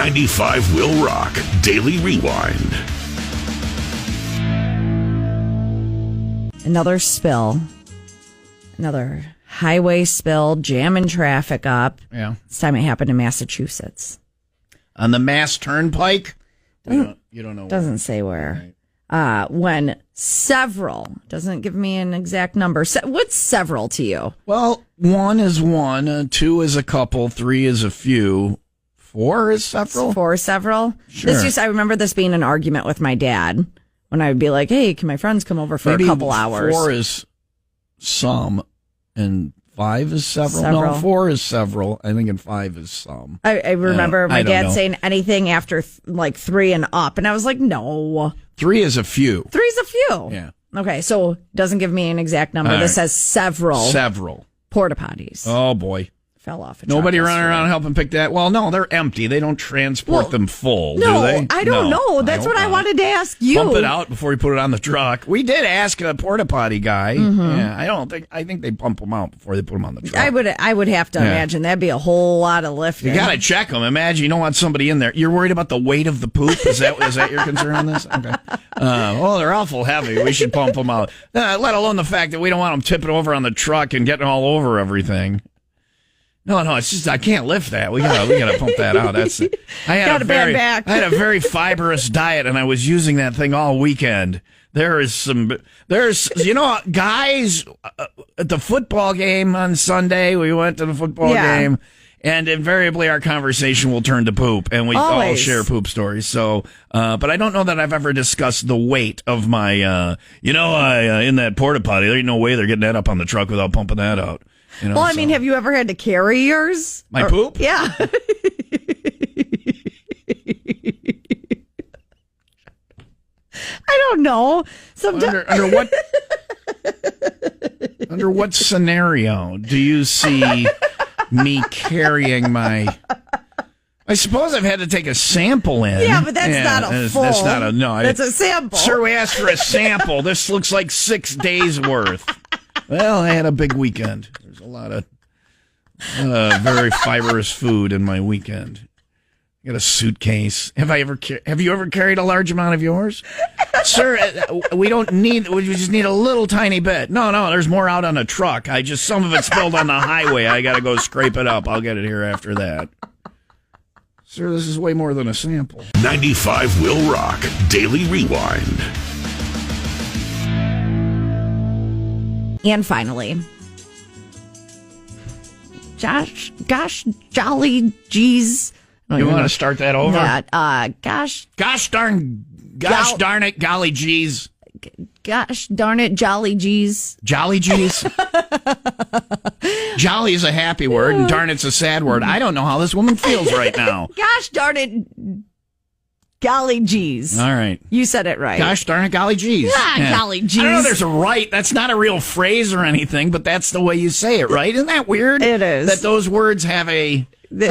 95 WIIL Rock Daily Rewind. Another spill. Another highway spill, jamming traffic up. Yeah. This time it happened in Massachusetts. On the Mass Turnpike? You don't know. Doesn't say where. When several, doesn't give me an exact number. What's several to you? Well, 1 is one, 2 is a couple, 3 is a few, 4 is several. 4 is several? Sure. I remember this being an argument with my dad when I would be like, hey, can my friends come over for a couple hours? 4 is some, and 5 is several. Several. No, 4 is several. I think, and 5 is some. I remember my dad know. saying anything after 3 and up, and I was like, no. 3 is a few. 3 is a few. Yeah. Okay, so it doesn't give me an exact number. All This right. says several. Several. Porta potties. Oh, boy. Fell off a Nobody truck running yesterday. around helping pick that? Well, no, they're empty. They don't transport them full, No, do they? I don't know. That's what I wanted to ask you. Pump it out before we put it on the truck. We did ask a porta potty guy. Yeah, I think they pump them out before they put them on the truck. I would have to imagine that'd be a whole lot of lifting. You got to check them. Imagine you don't want somebody in there. You're worried about the weight of the poop? Is that your concern on this? Okay. They're awful heavy. We should pump them out. Let alone the fact that we don't want them tipping over on the truck and getting all over everything. No, it's just I can't lift that. We gotta pump that out. I had I had a very fibrous diet, and I was using that thing all weekend. There's guys at the football game on Sunday. We went to the football game, and invariably our conversation will turn to poop, and we all share poop stories. So, but I don't know that I've ever discussed the weight of my, in that porta potty. There ain't no way they're getting that up on the truck without pumping that out. I mean, have you ever had to carry yours? My poop? Yeah. I don't know. Under what scenario do you see me carrying my? I suppose I've had to take a sample in. Yeah, but that's not a full. That's not a no. That's a sample. Sir, we asked for a sample. This looks like 6 days worth. Well, I had a big weekend. There's a lot of very fibrous food in my weekend. I got a suitcase. Have you ever carried a large amount of yours? Sir, we just need a little tiny bit. No, there's more out on the truck. Some of it spilled on the highway. I got to go scrape it up. I'll get it here after that. Sir, this is way more than a sample. 95 WIIL Rock Daily Rewind. And finally, golly geez. You want to start that over? Yeah, gosh darn it, golly geez. Gosh darn it, jolly geez. Jolly geez? Jolly is a happy word, and darn it's a sad word. I don't know how this woman feels right now. Gosh darn it, golly geez. All right. You said it right. Gosh darn it, golly geez. Golly geez. I don't know there's a right. That's not a real phrase or anything, but that's the way you say it, right? Isn't that weird? It is. That those words have a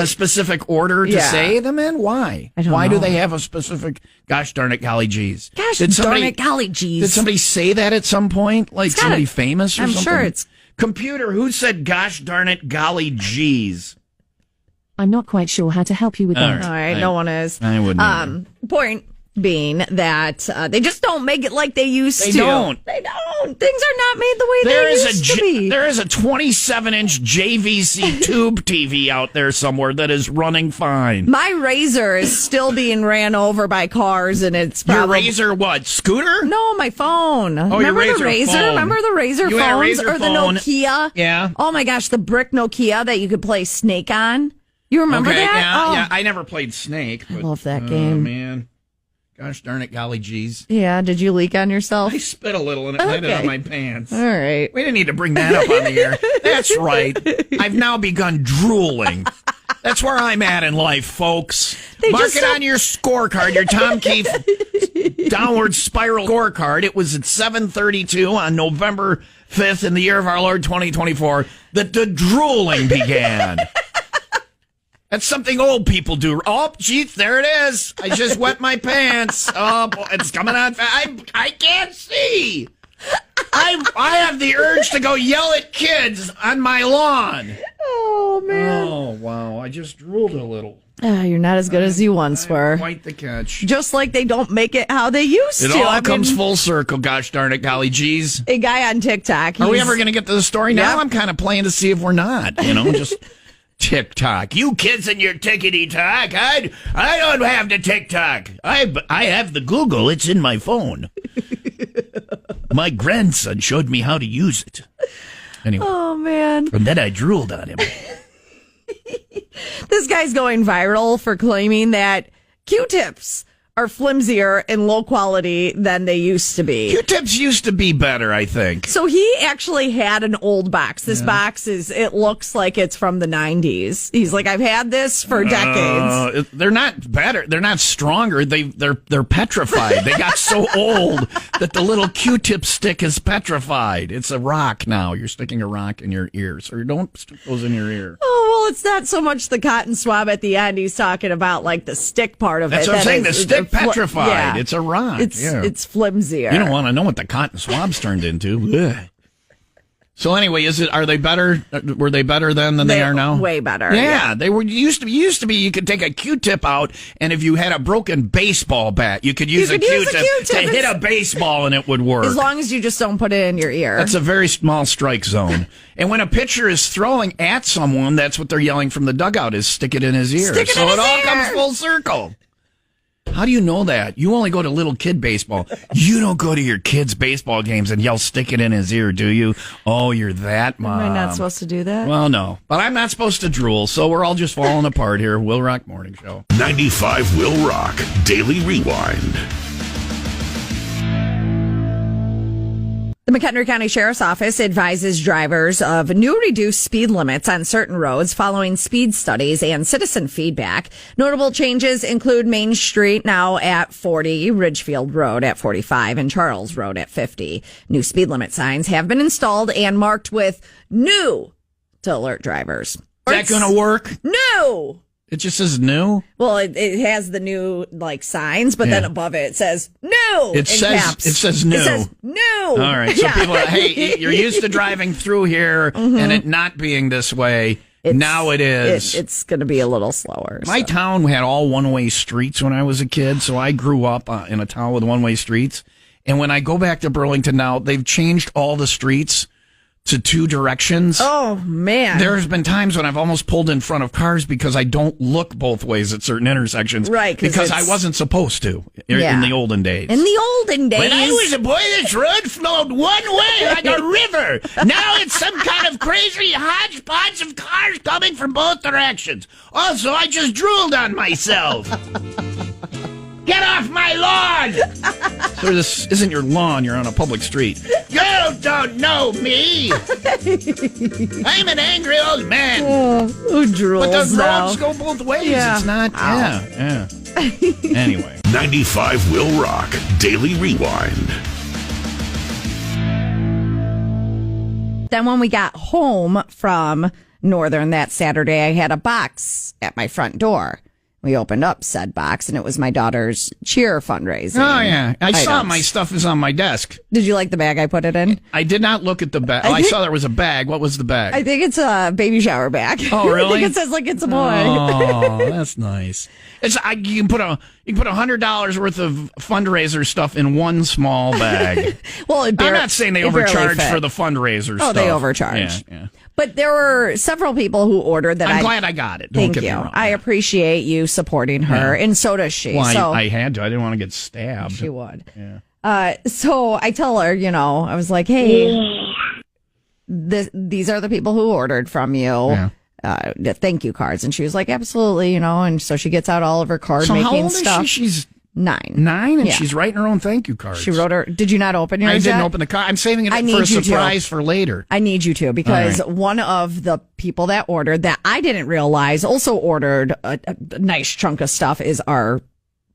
specific order to say them in? Why? Why do they have a specific gosh darn it, golly geez? Gosh darn it, golly geez. Did somebody say that at some point? Like somebody famous or something? I'm sure it's... Computer, who said gosh darn it, golly geez? I'm not quite sure how to help you with that. All right, no one is. I wouldn't. Point being that they just don't make it like they used to. They don't. Things are not made the way they used to be. There is a 27-inch JVC tube TV out there somewhere that is running fine. My Razor is still being ran over by cars, and it's probably... Your Razor what? Scooter? No, my phone. Oh, Remember your the Razor phone. Remember the Razor You had a phones Razor or the phone. Nokia? Yeah. Oh my gosh, the brick Nokia that you could play Snake on. You remember that? Yeah. I never played Snake. But, I love that game. Oh, man. Gosh darn it, golly geez. Yeah, did you leak on yourself? I spit a little and it landed on my pants. All right. We didn't need to bring that up on the air. That's right. I've now begun drooling. That's where I'm at in life, folks. Mark it on your scorecard, your Tom Keefe downward spiral scorecard. It was at 7:32 on November 5th in the year of our Lord 2024 that the drooling began. That's something old people do. Oh, geez, there it is. I just wet my pants. Oh, boy, it's coming on fast. I can't see. I have the urge to go yell at kids on my lawn. Oh, man. Oh, wow. I just drooled a little. You're not as good as you once were. Quite the catch. Just like they don't make it how they used It to. all comes full circle. Gosh darn it, golly geez. A guy on TikTok. Are we ever going to get to the story now? Yep. I'm kind of playing to see if we're not. Just TikTok. You kids and your tickety talk. I don't have the TikTok. I have the Google. It's in my phone. My grandson showed me how to use it. Anyway. Oh, man. And then I drooled on him. This guy's going viral for claiming that Q-tips are flimsier and low quality than they used to be. Q-tips used to be better, I think. So he actually had an old box. This box it looks like it's from the 90s. He's like, I've had this for decades. They're not better. They're not stronger. They're petrified. They got so old that the little Q-tip stick is petrified. It's a rock now. You're sticking a rock in your ear. So don't stick those in your ear. Oh, well, it's not so much the cotton swab at the end. He's talking about like the stick part of That's it. what I'm saying. The stick petrified. Yeah. It's a rock. It's flimsier. You don't want to know what the cotton swab's turned into. Ugh. So anyway, are they better? Were they better then than they are now? Way better. Yeah, they were used to be. You could take a Q-tip out, and if you had a broken baseball bat, you could use a Q-tip to hit a baseball, and it would work. As long as you just don't put it in your ear. That's a very small strike zone. And when a pitcher is throwing at someone, that's what they're yelling from the dugout: is stick it in his ear. So it all comes full circle. How do you know that? You only go to little kid baseball. You don't go to your kids' baseball games and yell, stick it in his ear, do you? Oh, you're that mom. Am I not supposed to do that? Well, no. But I'm not supposed to drool, so we're all just falling apart here. Will Rock Morning Show. 95 Will Rock Daily Rewind. The McHenry County Sheriff's Office advises drivers of new reduced speed limits on certain roads following speed studies and citizen feedback. Notable changes include Main Street now at 40, Ridgefield Road at 45, and Charles Road at 50. New speed limit signs have been installed and marked with new to alert drivers. Is that going to work? New! It just says new? Well, it has the new signs, but then above it says new. It says caps. It says new. It says new. All right. So people are, hey, you're used to driving through here and it not being this way. Now it is. It's going to be a little slower. My town had all one-way streets when I was a kid, so I grew up in a town with one-way streets. And when I go back to Burlington now, they've changed all the streets to two directions. Oh, man. There's been times when I've almost pulled in front of cars because I don't look both ways at certain intersections. Right. Because I wasn't supposed to in the olden days. In the olden days. When I was a boy, this road flowed one way like a river. Now it's some kind of crazy hodgepodge of cars coming from both directions. Also, I just drooled on myself. Get off my lawn! So this isn't your lawn, you're on a public street. You don't know me! I'm an angry old man. Who drools But the now? roads go both ways. Yeah. It's not, yeah. Anyway. 95 Will Rock Daily Rewind. Then when we got home from Northern that Saturday, I had a box at my front door. We opened up said box, and it was my daughter's cheer fundraising. Oh, yeah. I saw items. my stuff is on my desk. Did you like the bag I put it in? I did not look at the bag. I saw there was a bag. What was the bag? I think it's a baby shower bag. Oh, really? I think it says it's a boy. Oh, that's nice. You can put $100 worth of fundraiser stuff in one small bag. Well, I'm not saying they overcharge for the fundraiser stuff. Oh, they overcharge. Yeah. But there were several people who ordered that. I'm glad I got it. Thank you. I appreciate you supporting her, and so does she. Well, so I had to. I didn't want to get stabbed. she would. Yeah. So I tell her, I was like, hey, these are the people who ordered from you. Yeah. The thank you cards. And she was like, absolutely, and so she gets out all of her card making how old stuff. is she? She's 9. 9, and Yeah. she's writing her own thank you cards. She wrote her. Did you not open yours? I didn't yet? open the card. I'm saving it I for a need you to. surprise for later. I need you to, because one of the people that ordered that I didn't realize also ordered a nice chunk of stuff is our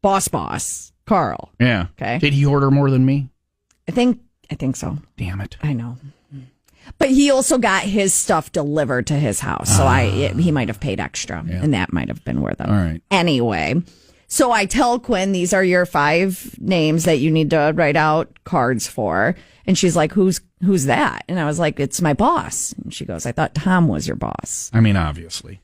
boss, Carl. Yeah. Okay. Did he order more than me? I think so. Damn it. I know. But he also got his stuff delivered to his house, so he might have paid extra, and that might have been worth it. All right. Anyway, so I tell Quinn, these are your 5 names that you need to write out cards for. And she's like, who's that? And I was like, it's my boss. And she goes, I thought Tom was your boss. I mean, obviously.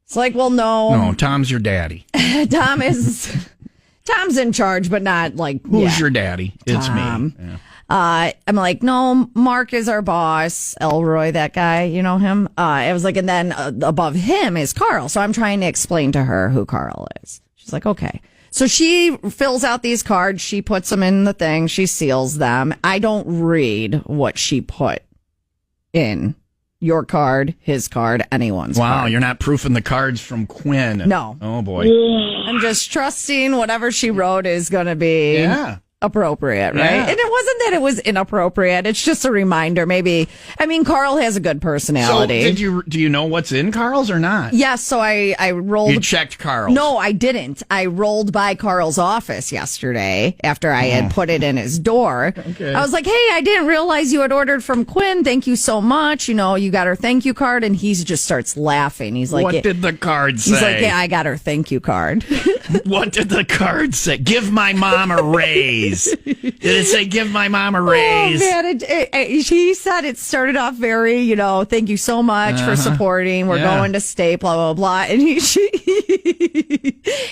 It's like, well, no. No, Tom's your daddy. Tom's in charge, but not like, Who's your daddy? It's Tom. me. Yeah. I'm like, no, Mark is our boss. Elroy, that guy, you know him? I was like, and then above him is Carl. So I'm trying to explain to her who Carl is. She's like, okay. So she fills out these cards. She puts them in the thing. She seals them. I don't read what she put in. Your card, his card, anyone's card. Wow, you're not proofing the cards from Quinn. No. Oh, boy. I'm just trusting whatever she wrote is going to be appropriate, right? Yeah. And it wasn't that it was inappropriate. It's just a reminder. Maybe, I mean, Carl has a good personality. So do you know what's in Carl's or not? Yes. So I rolled. You checked Carl's? No, I didn't. I rolled by Carl's office yesterday after I had put it in his door. Okay. I was like, hey, I didn't realize you had ordered from Quinn. Thank you so much. You know, you got her thank you card. And he just starts laughing. He's like, what did the card say? He's like, yeah, I got her thank you card. What did the card say? Give my mom a raise. Did it say give my mom a raise? Oh, man, he said it started off very, you know, thank you so much for supporting. We're going to state, blah, blah, blah. And she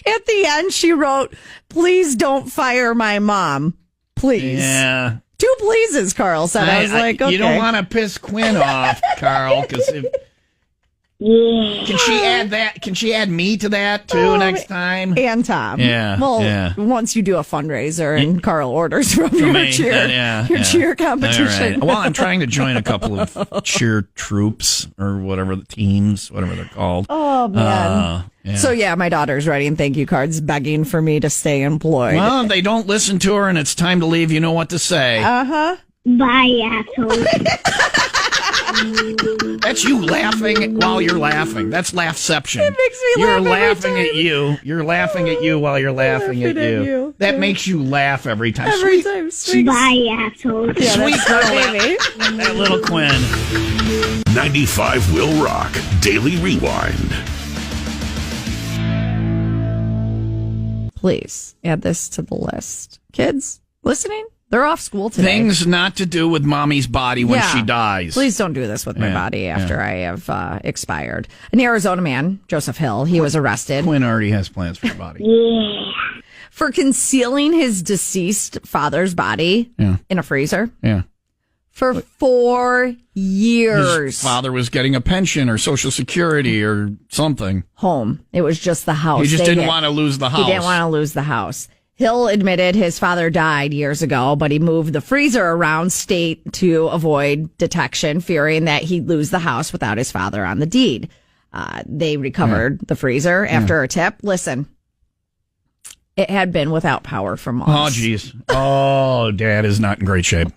at the end, she wrote, please don't fire my mom. Please. Yeah. 2 pleases, Carl said. I was like, okay. You don't want to piss Quinn off, Carl, because can she add that? Can she add me to that too next time? And Tom. Yeah. Well, once you do a fundraiser and Carl orders from your me, cheer, cheer competition. Right. Well, I'm trying to join a couple of cheer troops or whatever the teams, whatever they're called. Oh man. So yeah, my daughter's writing thank you cards, begging for me to stay employed. Well, if they don't listen to her and it's time to leave, you know what to say. Bye, asshole. That's you laughing while you're laughing. That's laughception. It makes me laugh every laughing time. at you. You're laughing at you while you're laughing at you. That makes you laugh every time. Every time. Sweet. Bye, asshole. Yeah, Sweet that's girl, her baby. that little Quinn. 95 Will Rock Daily Rewind. Please add this to the list. Kids listening? They're off school today. Things not to do with mommy's body when she dies. Please don't do this with my body after I have expired. An Arizona man, Joseph Hill, he was arrested. Quinn already has plans for your body. For concealing his deceased father's body in a freezer. Yeah. For 4 years. His father was getting a pension or Social Security or something. Home. It was just the house. He just didn't want to lose the house. He didn't want to lose the house. Hill admitted his father died years ago, but he moved the freezer around state to avoid detection, fearing that he'd lose the house without his father on the deed. They recovered the freezer after a tip. Listen, it had been without power for months. Oh, geez. Oh, Dad is not in great shape.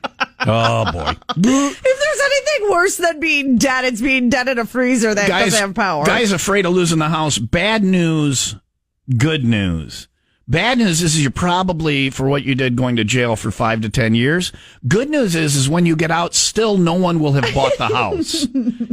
Oh, boy. If there's anything worse than being dead, it's being dead in a freezer that doesn't have power. Guy's afraid of losing the house. Bad news, good news. Bad news is you're probably, for what you did, going to jail for 5 to 10 years. Good news is when you get out, still no one will have bought the house.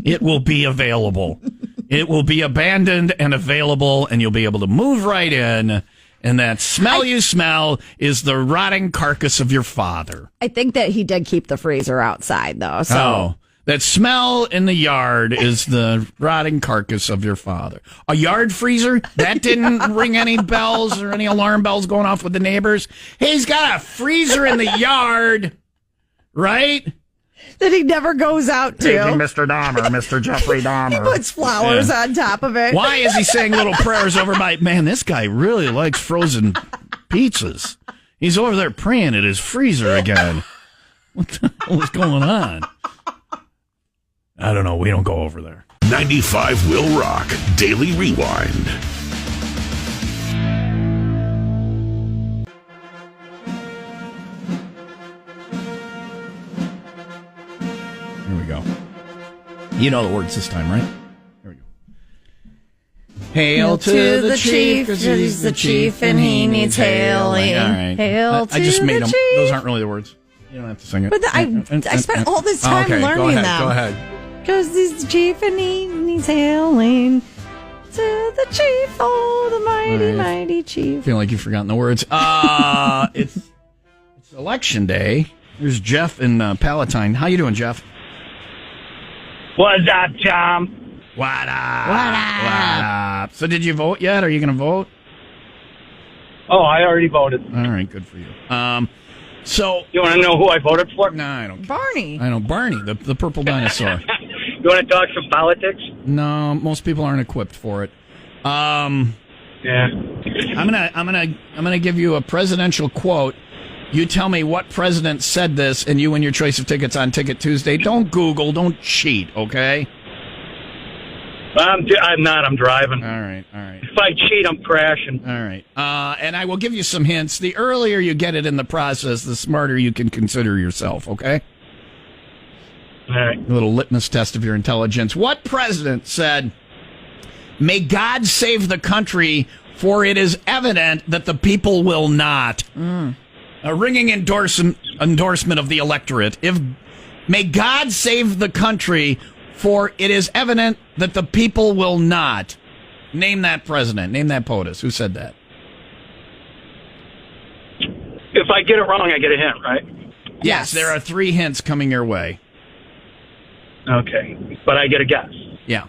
It will be available. It will be abandoned and available, and you'll be able to move right in. And that smell you smell is the rotting carcass of your father. I think that he did keep the freezer outside, though. So. Oh. That smell in the yard is the rotting carcass of your father. A yard freezer? That didn't ring any bells or any alarm bells going off with the neighbors. Hey, he's got a freezer in the yard, right? That he never goes out to. Mr. Dahmer, Mr. Jeffrey Dahmer. He puts flowers on top of it. Why is he saying little prayers over by... Man, this guy really likes frozen pizzas. He's over there praying at his freezer again. What the hell is going on? I don't know. We don't go over there. 95 Will Rock Daily Rewind. Here we go. You know the words this time, right? Here we go. Hail to the chief, 'cause he's the chief and he needs hailing. All right. Hail to I just made the them. chief. Those aren't really the words. You don't have to sing it. But I spent all this time learning them. Go ahead. Because he's the chief and he needs hailing to the chief, oh, the mighty, mighty chief. I feel like you've forgotten the words. It's election day. There's Jeff in Palatine. How you doing, Jeff? What's up, Tom? What up? So did you vote yet? Are you going to vote? Oh, I already voted. All right, good for you. So You want to know who I voted for? no, I don't. Barney. I know Barney, the purple dinosaur. You want to talk some politics? No, most people aren't equipped for it. Yeah. I'm gonna give you a presidential quote. You tell me what president said this, and you win your choice of tickets on Ticket Tuesday. Don't Google, don't cheat, okay? I'm not. I'm driving. All right. If I cheat, I'm crashing. All right. And I will give you some hints. The earlier you get it in the process, the smarter you can consider yourself, okay? All right. A little litmus test of your intelligence. What president said, "May God save the country, for it is evident that the people will not"? A ringing endorsement of the electorate. May God save the country, for it is evident that the people will not. Name that president. Name that POTUS. Who said that? If I get it wrong, I get a hint, right? Yes, there are 3 hints coming your way. Okay. But I get a guess. Yeah.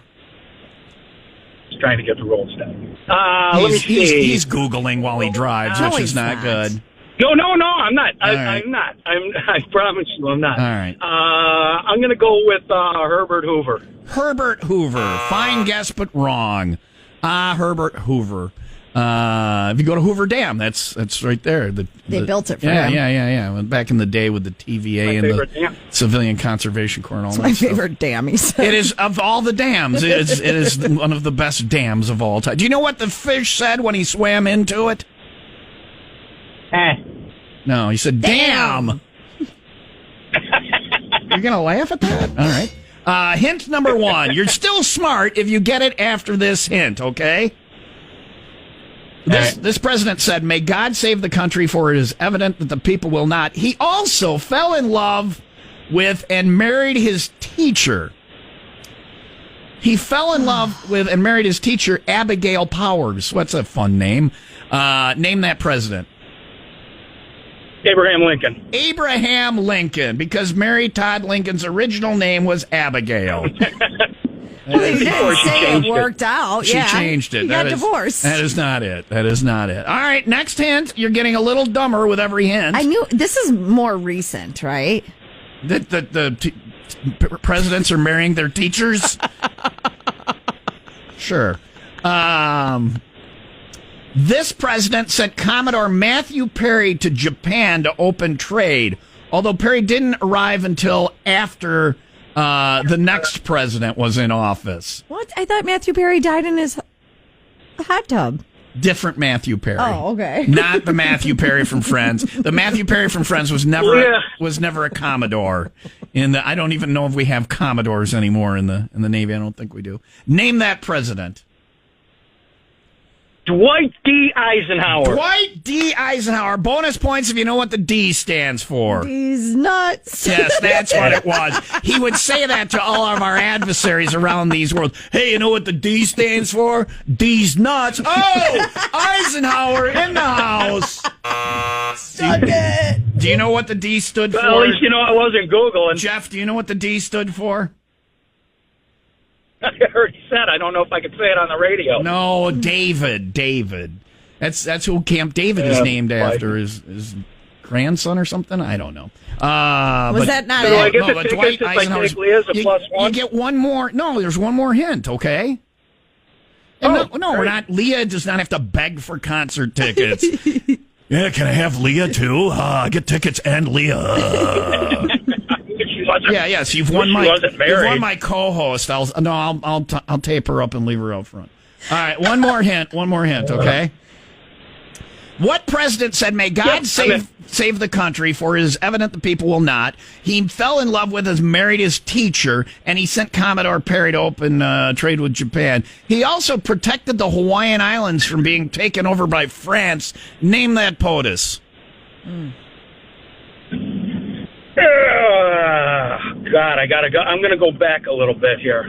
Just trying to get the rolls down. Let me see. He's Googling while he drives, No, which is he's not not. good. No, I'm not. All right. I'm not. I promise you, I'm not. All right. I'm going to go with Herbert Hoover. Herbert Hoover. Fine guess, but wrong. Herbert Hoover. If you go to Hoover Dam, that's right there. They built it for him. him. Yeah. Back in the day with the TVA My and the favorite dam. Civilian Conservation Corps and all It's that my stuff. favorite dam, he said. It is, of all the dams, it is one of the best dams of all time. Do you know what the fish said when he swam into it? No, he said, "Damn." You're going to laugh at that? All right. Hint number 1. You're still smart if you get it after this hint, okay? This president said, "May God save the country, for it is evident that the people will not." He also fell in love with and married his teacher. He fell in love with and married his teacher, Abigail Powers. What's a fun name? Name that president. Abraham Lincoln. Abraham Lincoln, because Mary Todd Lincoln's original name was Abigail. Well, they didn't Before she say changed it worked out. She Yeah. changed it. He got That is- divorced. That is not it. All right, next hint. You're getting a little dumber with every hint. I knew this is more recent, right? The presidents are marrying their teachers? Sure. This president sent Commodore Matthew Perry to Japan to open trade, although Perry didn't arrive until after the next president was in office. What? I thought Matthew Perry died in his hot tub. Different Matthew Perry. Oh, okay. Not the Matthew Perry from Friends. The Matthew Perry from Friends was never a Commodore. I don't even know if we have Commodores anymore in the Navy. I don't think we do. Name that president. Dwight D. Eisenhower. Dwight D. Eisenhower. Bonus points if you know what the D stands for. He's nuts. Yes, that's what it was. He would say that to all of our adversaries around these worlds. "Hey, you know what the D stands for? D's nuts." Oh, Eisenhower in the house. Do you know what the D stood for? Well, at least you know I wasn't Googling. Jeff, do you know what the D stood for? I already said. I don't know if I could say it on the radio. No, David. That's who Camp David is named after. His grandson or something? I don't know. Was that not So I it? get No, the but tickets Dwight if I Eisenhower's- take Leah's a plus You one? get one more. No, there's one more hint, okay? And no, we're not. Leah does not have to beg for concert tickets. Yeah, can I have Leah too? Get tickets and Leah. Yes, you've won my co-host. I'll tape her up and leave her out front. All right, one more hint, okay? What president said, "May God save the country, for it is evident the people will not"? He fell in love with and married his teacher, and he sent Commodore Perry to open trade with Japan. He also protected the Hawaiian Islands from being taken over by France. Name that POTUS. God, I gotta go. I'm gonna go back a little bit here.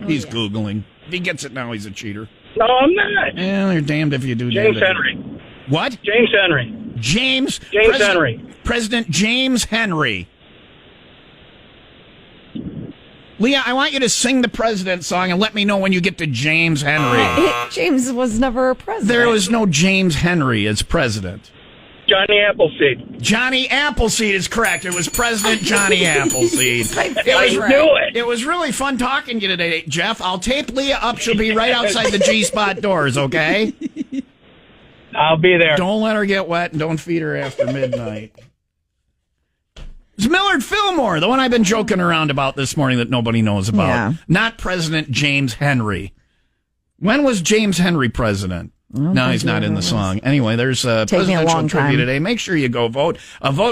He's Googling. If he gets it now, he's a cheater. No, I'm not. Yeah, you're damned if you do. James damned if Henry. you- What? James Henry. James Henry. President James Henry. Leah, I want you to sing the president song and let me know when you get to James Henry. James was never a president. There was no James Henry as president. Johnny Appleseed. Johnny Appleseed is correct. It was President Johnny Appleseed. I knew it. It was really fun talking to you today, Jeff. I'll tape Leah up. She'll be right outside the G-Spot doors, okay? I'll be there. Don't let her get wet and don't feed her after midnight. It's Millard Fillmore, the one I've been joking around about this morning that nobody knows about. Yeah. Not President James Henry. When was James Henry president? No, he's not in the song. Anyway, there's a presidential trivia today. Make sure you go vote.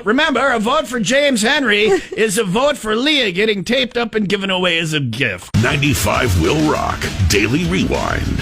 Remember, a vote for James Henry is a vote for Leah getting taped up and given away as a gift. 95 Will Rock Daily Rewind.